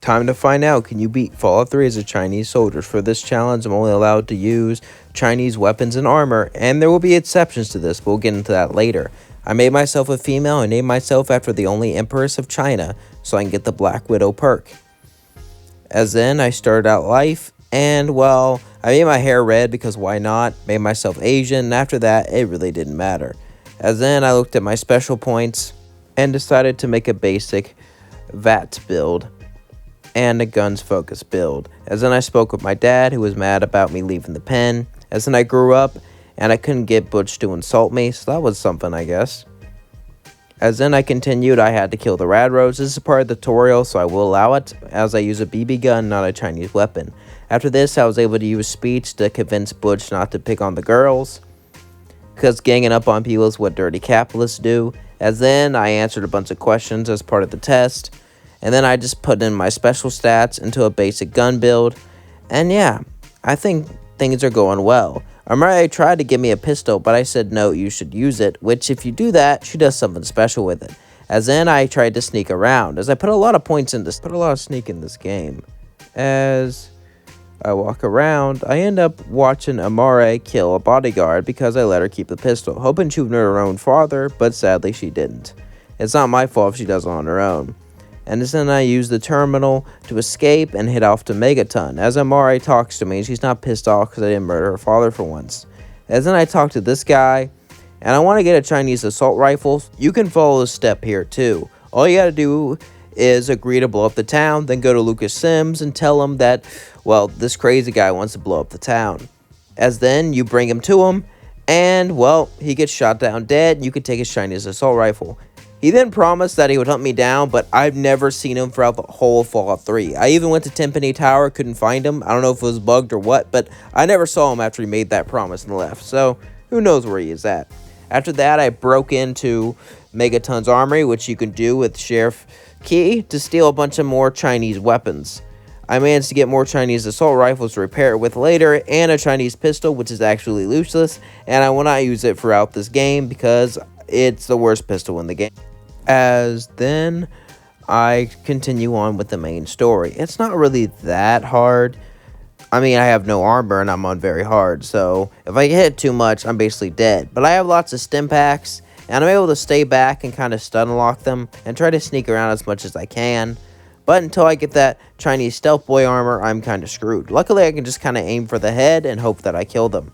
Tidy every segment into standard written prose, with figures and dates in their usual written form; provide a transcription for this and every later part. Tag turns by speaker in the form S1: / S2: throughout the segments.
S1: Time to find out, can you beat Fallout 3 as a Chinese soldier? For this challenge, I'm only allowed to use Chinese weapons and armor, and there will be exceptions to this, but we'll get into that later. I made myself a female and named myself after the only Empress of China, so I can get the Black Widow perk. As then, I started out life, and well, I made my hair red because why not? Made myself Asian, and after that, it really didn't matter. As then, I looked at my special points, and decided to make a basic VAT build and a guns focused build. As then I spoke with my dad, who was mad about me leaving the pen. As then I grew up and I couldn't get Butch to insult me, so that was something, I guess. As then I continued, I had to kill the Radroads. This is part of the tutorial, so I will allow it, as I use a BB gun, not a Chinese weapon. After this, I was able to use speech to convince Butch not to pick on the girls, because ganging up on people is what dirty capitalists do. As then I answered a bunch of questions as part of the test. And then I just put in my special stats into a basic gun build. And yeah, I think things are going well. Amari tried to give me a pistol, but I said no, you should use it. Which if you do that, she does something special with it. As then I tried to sneak around, as I put a lot of points in this, put a lot of sneak in this game. As I walk around, I end up watching Amare kill a bodyguard because I let her keep the pistol, hoping she would murder her own father, but sadly she didn't. It's not my fault if she does it on her own. And then I use the terminal to escape and head off to Megaton. As Amari talks to me, she's not pissed off because I didn't murder her father for once. As then I talk to this guy, and I want to get a Chinese assault rifle. You can follow this step here too. All you gotta do is agree to blow up the town, then go to Lucas Sims and tell him that, well, this crazy guy wants to blow up the town. As then you bring him to him, and well, he gets shot down dead, and you can take his Chinese assault rifle. He then promised that he would hunt me down, but I've never seen him throughout the whole Fallout 3. I even went to Timpani Tower, couldn't find him. I don't know if it was bugged or what, but I never saw him after he made that promise and left. So, who knows where he is at. After that, I broke into Megaton's armory, which you can do with Sheriff Key, to steal a bunch of more Chinese weapons. I managed to get more Chinese assault rifles to repair it with later, and a Chinese pistol, which is actually useless, and I will not use it throughout this game because it's the worst pistol in the game. As then I continue on with the main story. It's not really that hard. I mean, I have no armor and I'm on very hard, so if I get hit too much, I'm basically dead. But I have lots of stim packs, and I'm able to stay back and kind of stun lock them and try to sneak around as much as I can. But until I get that Chinese stealth boy armor, I'm kind of screwed. Luckily, I can just kind of aim for the head and hope that I kill them.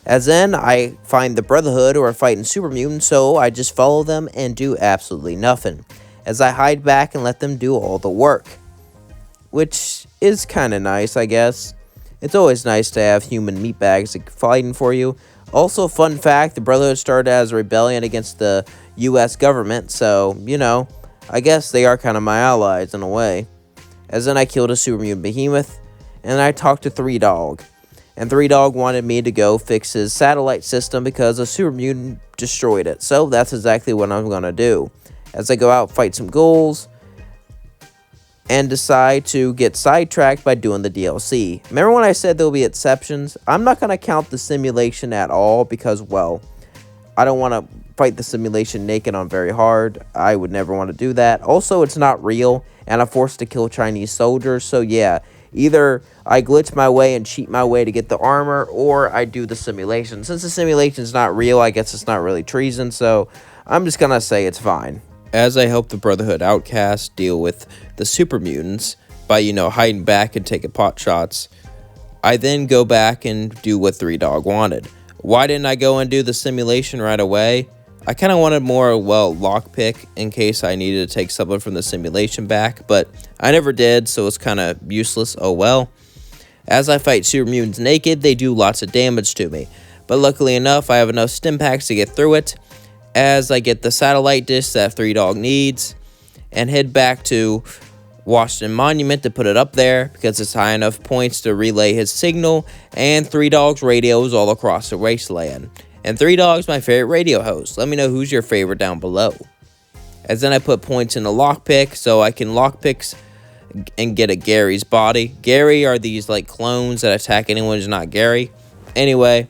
S1: As then, I find the Brotherhood who are fighting super mutants, so I just follow them and do absolutely nothing, as I hide back and let them do all the work. Which is kind of nice, I guess. It's always nice to have human meatbags fighting for you. Also, fun fact, the Brotherhood started as a rebellion against the US government, so, you know, I guess they are kind of my allies in a way. As then I killed a super mutant behemoth, and I talked to Three Dog. And Three Dog wanted me to go fix his satellite system because a super mutant destroyed it. So that's exactly what I'm going to do. As I go out, fight some ghouls, and decide to get sidetracked by doing the DLC. Remember when I said there will be exceptions? I'm not going to count the simulation at all because, well, I don't want to fight the simulation naked on very hard. I would never want to do that. Also, it's not real, and I'm forced to kill Chinese soldiers, so yeah. Either I glitch my way and cheat my way to get the armor, or I do the simulation. Since the simulation is not real, I guess it's not really treason, so I'm just gonna say it's fine. As I help the Brotherhood outcasts deal with the super mutants by, hiding back and taking pot shots, I then go back and do what Three Dog wanted. Why didn't I go and do the simulation right away? I kind of wanted more, lockpick in case I needed to take something from the simulation back, but I never did, so it's kind of useless, oh well. As I fight super mutants naked, they do lots of damage to me, but luckily enough, I have enough stim packs to get through it, as I get the satellite dish that Three Dog needs, and head back to Washington Monument to put it up there, because it's high enough points to relay his signal, and Three Dog's radios all across the wasteland. And Three Dog's my favorite radio host. Let me know who's your favorite down below. As then I put points in the lockpick, so I can lockpicks and get a Gary's body. Gary are these clones that attack anyone who's not Gary. Anyway,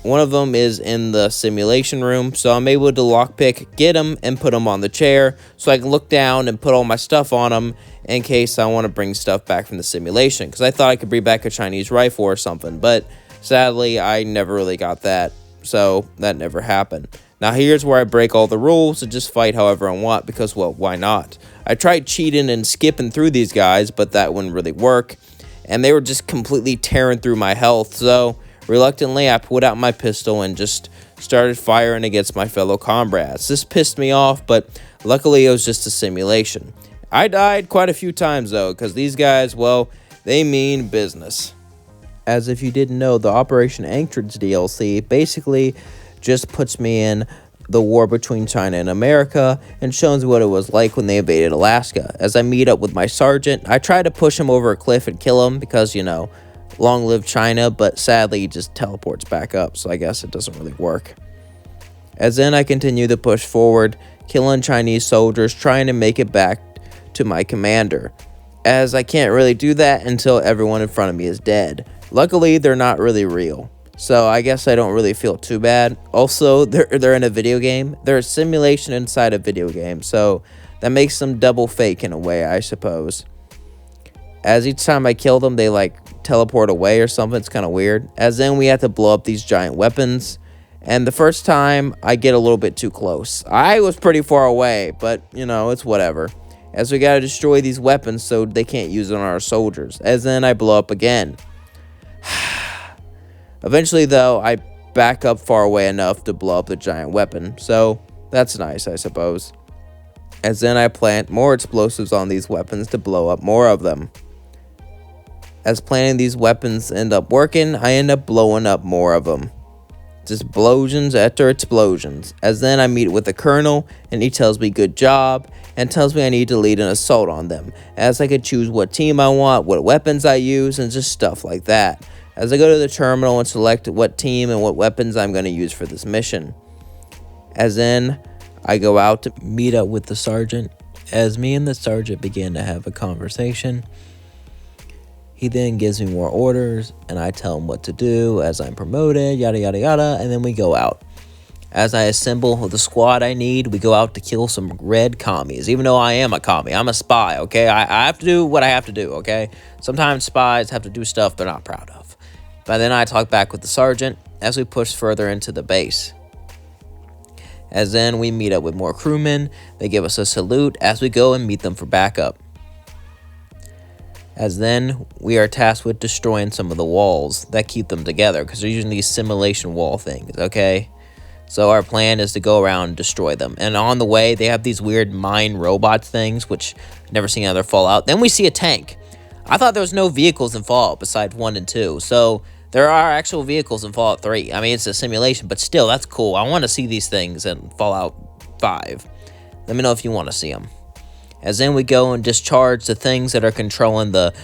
S1: One of them is in the simulation room, so I'm able to lockpick, get him, and put him on the chair so I can look down and put all my stuff on him in case I want to bring stuff back from the simulation, because I thought I could bring back a Chinese rifle or something, but sadly I never really got that, so that never happened. Now here's where I break all the rules and just fight however I want, because, well, why not? I tried cheating and skipping through these guys, but that wouldn't really work, and they were just completely tearing through my health, so reluctantly, I pulled out my pistol and just started firing against my fellow comrades. This pissed me off, but luckily it was just a simulation. I died quite a few times, though, because these guys, well, they mean business. As if you didn't know, the Operation Anchorage DLC basically just puts me in the war between China and America and shows what it was like when they invaded Alaska. As I meet up with my sergeant, I try to push him over a cliff and kill him because, long live China, but sadly he just teleports back up, so I guess it doesn't really work. As then I continue to push forward, killing Chinese soldiers, trying to make it back to my commander, as I can't really do that until everyone in front of me is dead. Luckily, they're not really real, so I guess I don't really feel too bad. Also, they're in a video game. They're a simulation inside a video game, so that makes them double fake in a way, I suppose. As each time I kill them, they teleport away or something. It's kind of weird. As then we have to blow up these giant weapons, and the first time I get a little bit too close. I was pretty far away, but it's whatever. As we gotta destroy these weapons so they can't use it on our soldiers. As then I blow up again. Eventually, though, I back up far away enough to blow up the giant weapon, so that's nice, I suppose. As then I plant more explosives on these weapons to blow up more of them. As planting these weapons end up working, I end up blowing up more of them. Just explosions after explosions. As then I meet with the colonel, and he tells me good job, and tells me I need to lead an assault on them, as I could choose what team I want, what weapons I use, and just stuff like that. As I go to the terminal and select what team and what weapons I'm going to use for this mission. As then I go out to meet up with the sergeant. As me and the sergeant begin to have a conversation, he then gives me more orders, and I tell him what to do as I'm promoted, yada yada yada, and then we go out. As I assemble the squad I need, we go out to kill some red commies. Even though I am a commie, I'm a spy, okay? I have to do what I have to do, okay? Sometimes spies have to do stuff they're not proud of. But then I talk back with the sergeant as we push further into the base. As then we meet up with more crewmen, they give us a salute as we go and meet them for backup. As then we are tasked with destroying some of the walls that keep them together, because they're using these simulation wall things, okay? So our plan is to go around and destroy them. And on the way, they have these weird mine robot things, which I've never seen other Fallout. Then we see a tank. I thought there was no vehicles in Fallout besides 1 and 2, so there are actual vehicles in Fallout 3. I mean, it's a simulation, but still, that's cool. I want to see these things in Fallout 5. Let me know if you want to see them. As then we go and discharge the things that are controlling the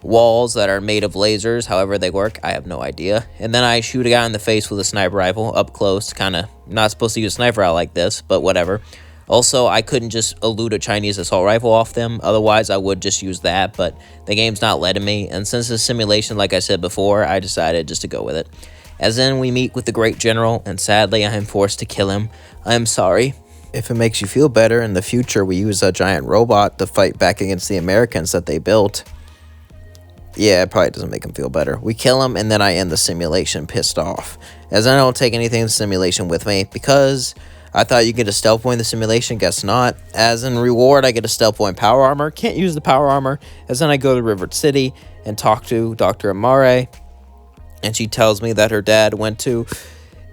S1: walls that are made of lasers. However they work, I have no idea. And then I shoot a guy in the face with a sniper rifle up close. Kind of not supposed to use a sniper out like this, but whatever. Also, I couldn't just elude a Chinese assault rifle off them. Otherwise, I would just use that, but the game's not letting me. And since it's a simulation, like I said before, I decided just to go with it. As then we meet with the Great General, and sadly, I am forced to kill him. I am sorry. If it makes you feel better, in the future we use a giant robot to fight back against the Americans that they built. Yeah, it probably doesn't make them feel better. We kill him, and then I end the simulation pissed off. As I don't take anything in the simulation with me, because I thought you get a stealth point in the simulation, guess not. As in reward, I get a stealth point power armor. Can't use the power armor. As then I go to River City and talk to Dr. Amare, and she tells me that her dad went to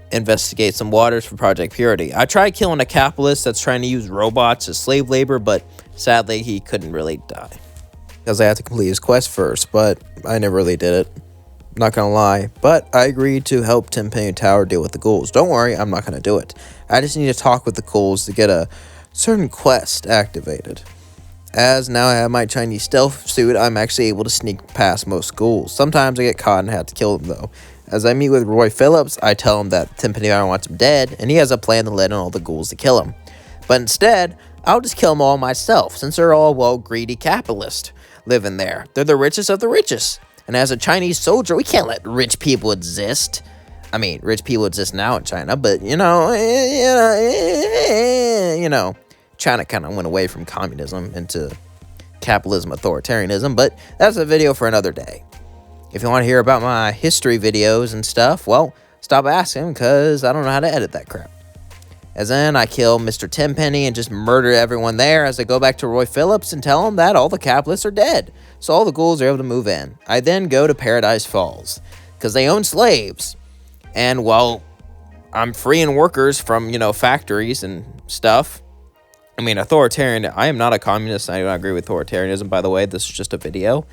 S1: investigate some waters for Project Purity. I tried killing a capitalist that's trying to use robots as slave labor, but sadly he couldn't really die, because I had to complete his quest first, but I never really did it. Not gonna lie, but I agreed to help Tenpenny Tower deal with the ghouls. Don't worry, I'm not gonna do it. I just need to talk with the ghouls to get a certain quest activated. As now I have my Chinese stealth suit, I'm actually able to sneak past most ghouls. Sometimes I get caught and have to kill them though. As I meet with Roy Phillips, I tell him that Tenpenny Tower wants him dead, and he has a plan to let in all the ghouls to kill him. But instead, I'll just kill them all myself, since they're all, well, greedy capitalists living there. They're the richest of the richest. And as a Chinese soldier, we can't let rich people exist. I mean, rich people exist now in China, but China kind of went away from communism into capitalism, authoritarianism, but that's a video for another day. If you want to hear about my history videos and stuff, well, stop asking, because I don't know how to edit that crap. As then I kill Mr. Tenpenny and just murder everyone there as I go back to Roy Phillips and tell him that all the capitalists are dead, so all the ghouls are able to move in. I then go to Paradise Falls, because they own slaves. And while I'm freeing workers from, factories and stuff, I mean, authoritarian, I am not a communist. I do not agree with authoritarianism, by the way. This is just a video.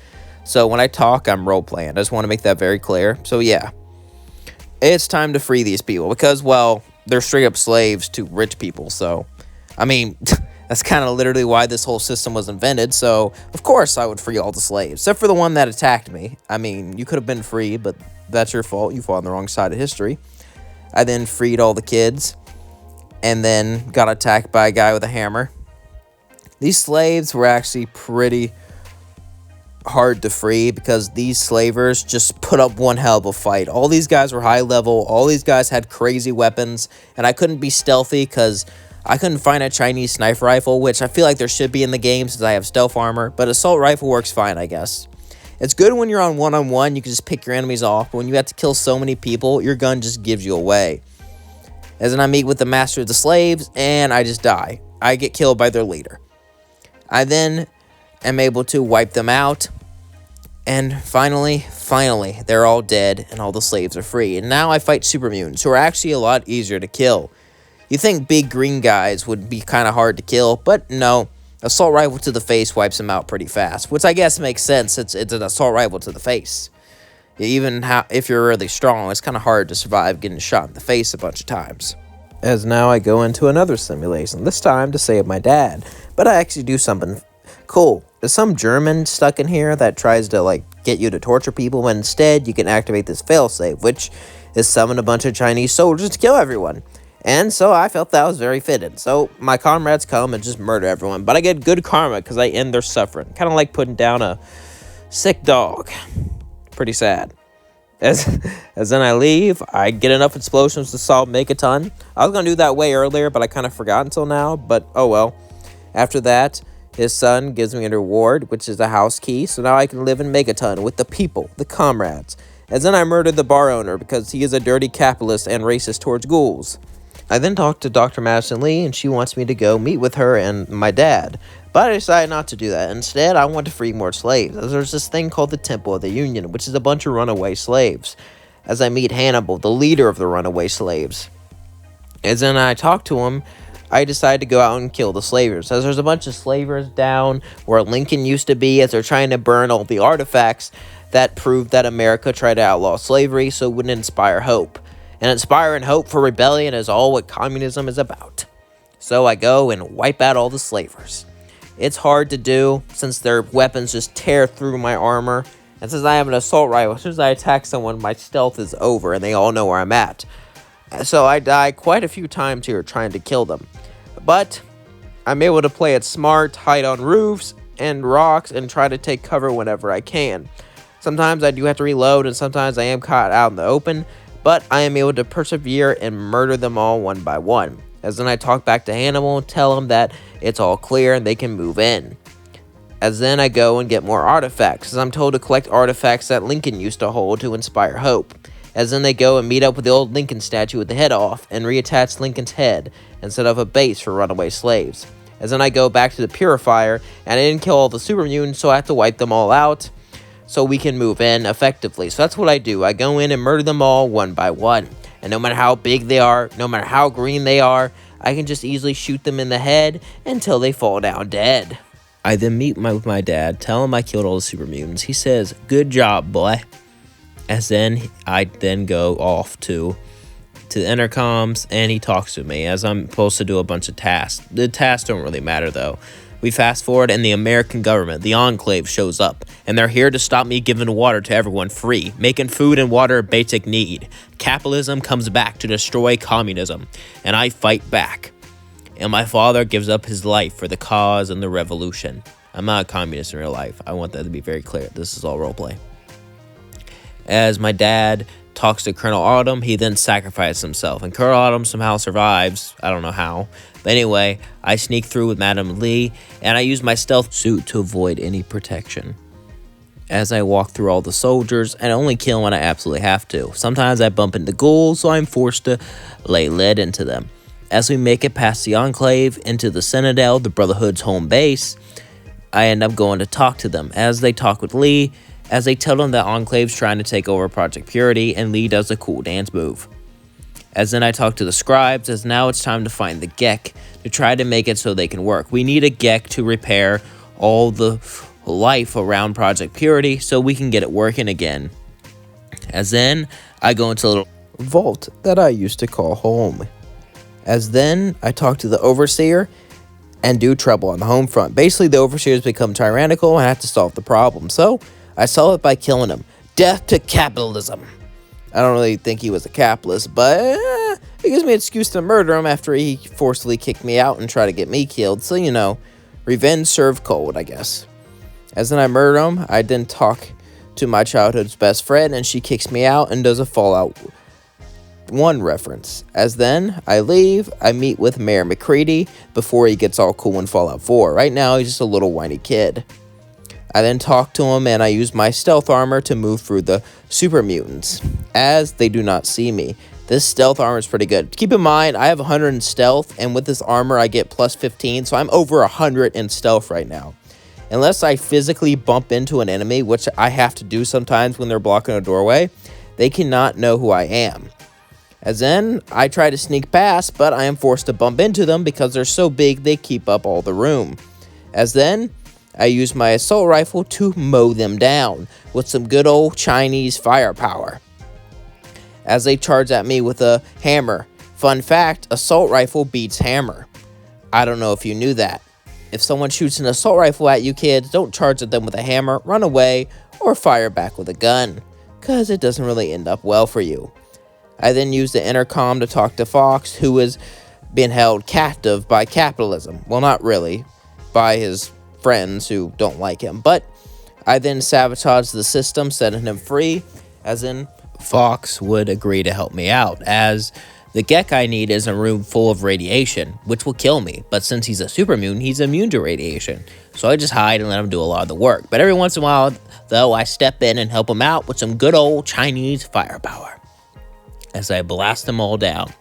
S1: So when I talk, I'm role-playing. I just want to make that very clear. So yeah, it's time to free these people because, well, they're straight-up slaves to rich people. So, I mean, that's kind of literally why this whole system was invented. So, of course, I would free all the slaves, except for the one that attacked me. I mean, you could have been free, but that's your fault. You fought on the wrong side of history. I then freed all the kids and then got attacked by a guy with a hammer. These slaves were actually pretty hard to free because these slavers just put up one hell of a fight. All these guys were high level. All these guys had crazy weapons, and I couldn't be stealthy because I couldn't find a Chinese sniper rifle, which I feel like there should be in the game since I have stealth armor, but assault rifle works fine, I guess. It's good when you're on one-on-one, you can just pick your enemies off, but when you have to kill so many people, your gun just gives you away. As then I meet with the master of the slaves, and I just die. I get killed by their leader. I then am able to wipe them out, and finally, they're all dead, and all the slaves are free. And now I fight super mutants, who are actually a lot easier to kill. You think big green guys would be kind of hard to kill, but no. Assault rifle to the face wipes them out pretty fast, which I guess makes sense. It's an assault rifle to the face. Even if you're really strong, it's kind of hard to survive getting shot in the face a bunch of times. As now I go into another simulation, this time to save my dad. But I actually do something cool. There's some German stuck in here that tries to get you to torture people, but instead you can activate this failsafe, which is summon a bunch of Chinese soldiers to kill everyone. And so I felt that was very fitted. So my comrades come and just murder everyone, but I get good karma because I end their suffering. Kind of like putting down a sick dog. Pretty sad. As then I leave, I get enough explosions to solve Megaton. I was going to do that way earlier, but I kind of forgot until now, but oh well. After that, his son gives me a reward, which is a house key, so now I can live in Megaton with the people, the comrades. As then I murdered the bar owner because he is a dirty capitalist and racist towards ghouls. I then talked to Dr. Madison Lee, and she wants me to go meet with her and my dad. But I decided not to do that. Instead, I want to free more slaves, as there's this thing called the Temple of the Union, which is a bunch of runaway slaves. As I meet Hannibal, the leader of the runaway slaves. As then I talk to him, I decide to go out and kill the slavers, as there's a bunch of slavers down where Lincoln used to be, as they're trying to burn all the artifacts that proved that America tried to outlaw slavery, so it wouldn't inspire hope. And inspiring hope for rebellion is all what communism is about. So I go and wipe out all the slavers. It's hard to do, since their weapons just tear through my armor, and since I have an assault rifle, as soon as I attack someone, my stealth is over, and they all know where I'm at. So I die quite a few times here trying to kill them. But I'm able to play it smart, hide on roofs and rocks, and try to take cover whenever I can. Sometimes I do have to reload, and sometimes I am caught out in the open, but I am able to persevere and murder them all one by one. As then I talk back to Hannibal and tell him that it's all clear and they can move in. As then I go and get more artifacts, as I'm told to collect artifacts that Lincoln used to hold to inspire hope. As then they go and meet up with the old Lincoln statue with the head off and reattach Lincoln's head and set up a base for runaway slaves. As then I go back to the Purifier, and I didn't kill all the super mutants, so I have to wipe them all out so we can move in effectively. So that's what I do. I go in and murder them all one by one. And no matter how big they are, no matter how green they are, I can just easily shoot them in the head until they fall down dead. I then meet with my dad, tell him I killed all the super mutants. He says, "Good job, boy." As then I then go off to the intercoms, and he talks to me as I'm supposed to do a bunch of tasks. The tasks don't really matter though. We fast forward, and the American government, the Enclave, shows up, and they're here to stop me giving water to everyone free, making food and water a basic need. Capitalism comes back to destroy communism, and I fight back. And my father gives up his life for the cause and the revolution. I'm not a communist in real life. I want that to be very clear. This is all roleplay. As my dad talks to Colonel Autumn. He then sacrifices himself, and Colonel Autumn somehow survives. I don't know how. But anyway, I sneak through with Madam Lee, and I use my stealth suit to avoid any protection. As I walk through all the soldiers, and only kill when I absolutely have to. Sometimes I bump into ghouls, so I'm forced to lay lead into them. As we make it past the Enclave into the Citadel, the Brotherhood's home base, I end up going to talk to them. As they talk with Lee, as they tell them that Enclave's trying to take over Project Purity, and Lee does a cool dance move. As then I talk to the scribes, as now it's time to find the Gek to try to make it so they can work. We need a Gek to repair all the life around Project Purity so we can get it working again. As then I go into a little vault that I used to call home. As then I talk to the Overseer and do trouble on the home front. Basically, the Overseers become tyrannical and I have to solve the problem. So I solve it by killing him. Death to capitalism. I don't really think he was a capitalist, but it gives me an excuse to murder him after he forcibly kicked me out and tried to get me killed. So, you know, revenge served cold, I guess. As then I murder him, I then talk to my childhood's best friend, and she kicks me out and does a Fallout 1 reference. As then I leave, I meet with Mayor McCready before he gets all cool in Fallout 4. Right now, he's just a little whiny kid. I then talk to him, and I use my stealth armor to move through the super mutants, as they do not see me. This stealth armor is pretty good. Keep in mind, I have 100 in stealth, and with this armor, I get plus 15, so I'm over 100 in stealth right now. Unless I physically bump into an enemy, which I have to do sometimes when they're blocking a doorway, they cannot know who I am. As then, I try to sneak past, but I am forced to bump into them because they're so big they keep up all the room. As then, I use my assault rifle to mow them down with some good old Chinese firepower. As they charge at me with a hammer. Fun fact, assault rifle beats hammer. I don't know if you knew that. If someone shoots an assault rifle at you kids, don't charge at them with a hammer, run away, or fire back with a gun, cause it doesn't really end up well for you. I then use the intercom to talk to Fox, who has been held captive by capitalism. Well, not really, by his friends who don't like him, but I then sabotage the system, setting him free, as in Fox would agree to help me out, as the Gek I need is a room full of radiation, which will kill me, but since he's a super mutant, he's immune to radiation, so I just hide and let him do a lot of the work. But every once in a while, though, I step in and help him out with some good old Chinese firepower. As I blast them all down,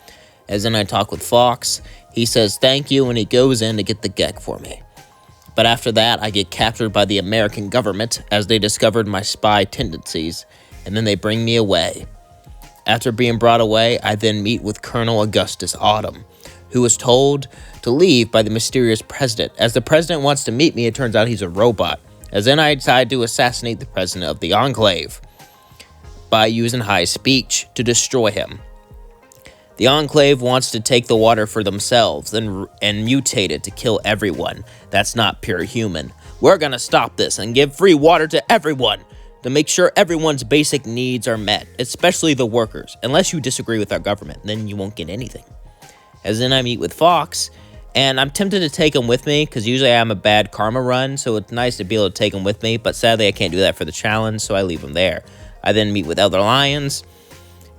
S1: as then I talk with Fox, he says thank you and he goes in to get the Gek for me. But after that, I get captured by the American government as they discovered my spy tendencies, and then they bring me away. After being brought away, I then meet with Colonel Augustus Autumn, who was told to leave by the mysterious president. As the president wants to meet me, it turns out he's a robot. As then I decide to assassinate the president of the Enclave by using high speech to destroy him. The Enclave wants to take the water for themselves and mutate it to kill everyone that's not pure human. We're gonna stop this and give free water to everyone to make sure everyone's basic needs are met, especially the workers. Unless you disagree with our government, then you won't get anything. As then I meet with Fox, and I'm tempted to take him with me, because usually I'm a bad karma run, so it's nice to be able to take him with me, but sadly I can't do that for the challenge, so I leave him there. I then meet with Elder Lyons,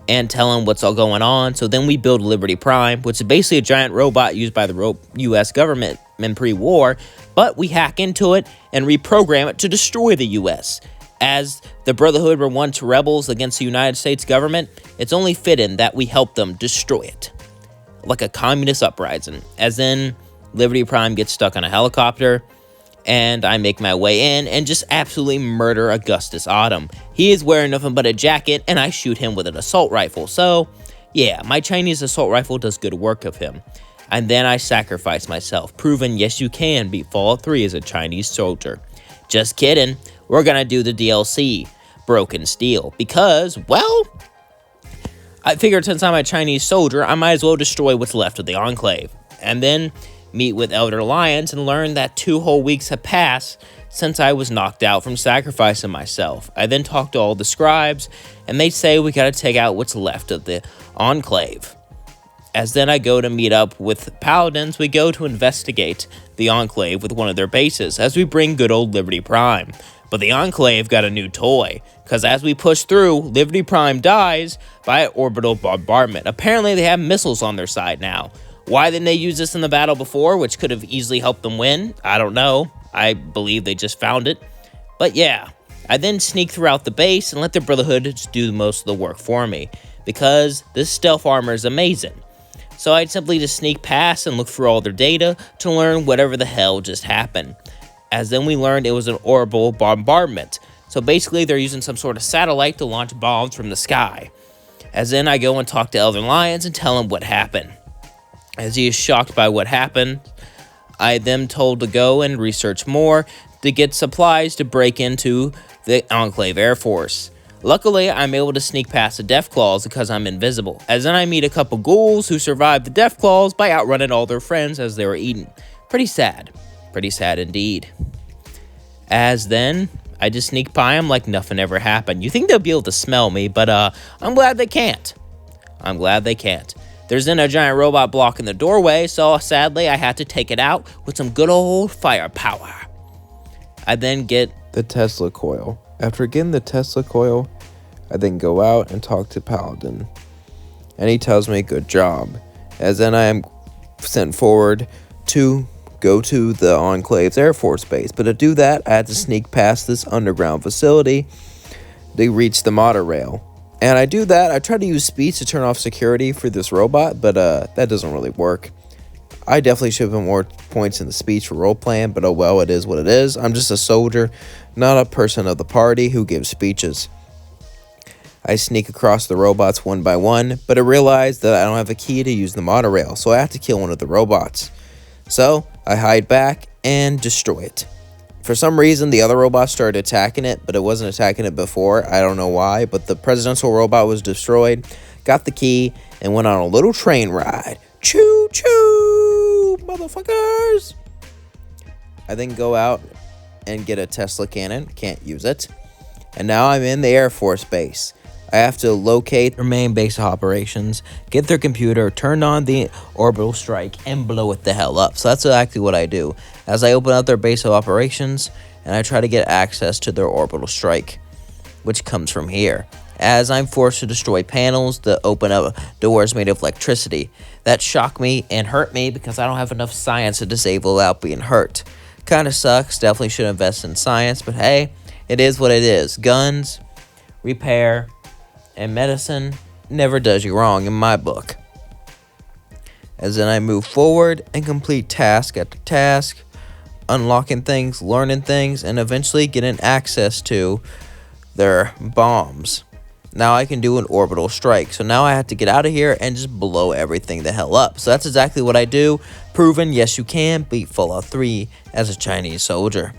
S1: and tell him what's all going on, so then we build Liberty Prime, which is basically a giant robot used by the U.S. government in pre-war, but we hack into it and reprogram it to destroy the U.S., as the Brotherhood were once rebels against the United States government, it's only fitting that we help them destroy it. Like a communist uprising. As then, Liberty Prime gets stuck on a helicopter, and I make my way in and just absolutely murder Augustus Autumn. He is wearing nothing but a jacket, and I shoot him with an assault rifle. So, yeah, my Chinese assault rifle does good work of him. And then I sacrifice myself, proving yes you can beat Fallout 3 as a Chinese soldier. Just kidding. We're gonna do the DLC, Broken Steel, because, well, I figured since I'm a Chinese soldier, I might as well destroy what's left of the Enclave, and then meet with Elder Lyons and learn that 2 whole weeks have passed since I was knocked out from sacrificing myself. I then talk to all the scribes, and they say we gotta take out what's left of the Enclave. As then I go to meet up with Paladins, we go to investigate the Enclave with one of their bases, as we bring good old Liberty Prime.
S2: But the Enclave got a new toy, because as we push through, Liberty Prime dies by orbital bombardment. Apparently they have missiles on their side now. Why didn't they use this in the battle before, which could have easily helped them win? I don't know. I believe they just found it. But yeah, I then sneak throughout the base and let the Brotherhood just do most of the work for me, because this stealth armor is amazing. So I'd simply just sneak past and look through all their data to learn whatever the hell just happened. As then we learned it was an orbital bombardment. So basically they're using some sort of satellite to launch bombs from the sky. As then I go and talk to Elder Lyons and tell him what happened. As he is shocked by what happened, I then told to go and research more to get supplies to break into the Enclave Air Force. Luckily, I'm able to sneak past the Deathclaws because I'm invisible, as then I meet a couple ghouls who survived the Deathclaws by outrunning all their friends as they were eaten. Pretty sad indeed. As then, I just sneak by them like nothing ever happened. You think they'll be able to smell me, but I'm glad they can't. There's then a giant robot blocking the doorway, so sadly I had to take it out with some good old firepower. I then get
S1: the Tesla coil. After getting the Tesla coil, I then go out and talk to Paladin. And he tells me good job. As then I am sent forward to go to the Enclave's Air Force Base. But to do that, I had to sneak past this underground facility to reach the monorail. And I do that. I try to use speech to turn off security for this robot, but that doesn't really work. I definitely should have put more points in the speech for role-playing, but oh well, it is what it is. I'm just a soldier, not a person of the party who gives speeches. I sneak across the robots one by one, but I realize that I don't have a key to use the monorail, so I have to kill one of the robots. So I hide back and destroy it. For some reason, the other robot started attacking it, but it wasn't attacking it before. I don't know why, but the presidential robot was destroyed, got the key, and went on a little train ride. Choo-choo, motherfuckers! I then go out and get a Tesla cannon. Can't use it. And now I'm in the Air Force Base. I have to locate their main base of operations, get their computer, turn on the orbital strike, and blow it the hell up. So that's exactly what I do. As I open up their base of operations, and I try to get access to their orbital strike, which comes from here. As I'm forced to destroy panels that open up doors made of electricity. That shocked me and hurt me because I don't have enough science to disable without being hurt. Kinda sucks, definitely should invest in science, but hey, it is what it is. Guns, repair, and medicine never does you wrong in my book. As then I move forward and complete task after task, unlocking things, learning things, and eventually getting access to their bombs. Now I can do an orbital strike. So now I have to get out of here and just blow everything the hell up. So that's exactly what I do. Proven, yes you can beat Fallout 3 as a Chinese soldier.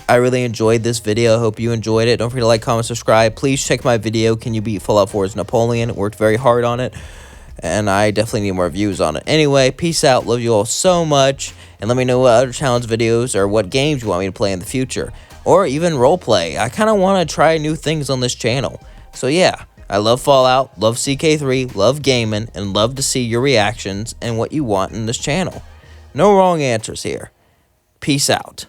S1: I really enjoyed this video. I hope you enjoyed it. Don't forget to like, comment, subscribe. Please check my video, Can You Beat Fallout 4's Napoleon? Worked very hard on it, and I definitely need more views on it. Anyway, peace out. Love you all so much. And let me know what other challenge videos or what games you want me to play in the future. Or even roleplay. I kind of want to try new things on this channel. So yeah, I love Fallout, love CK3, love gaming, and love to see your reactions and what you want in this channel. No wrong answers here. Peace out.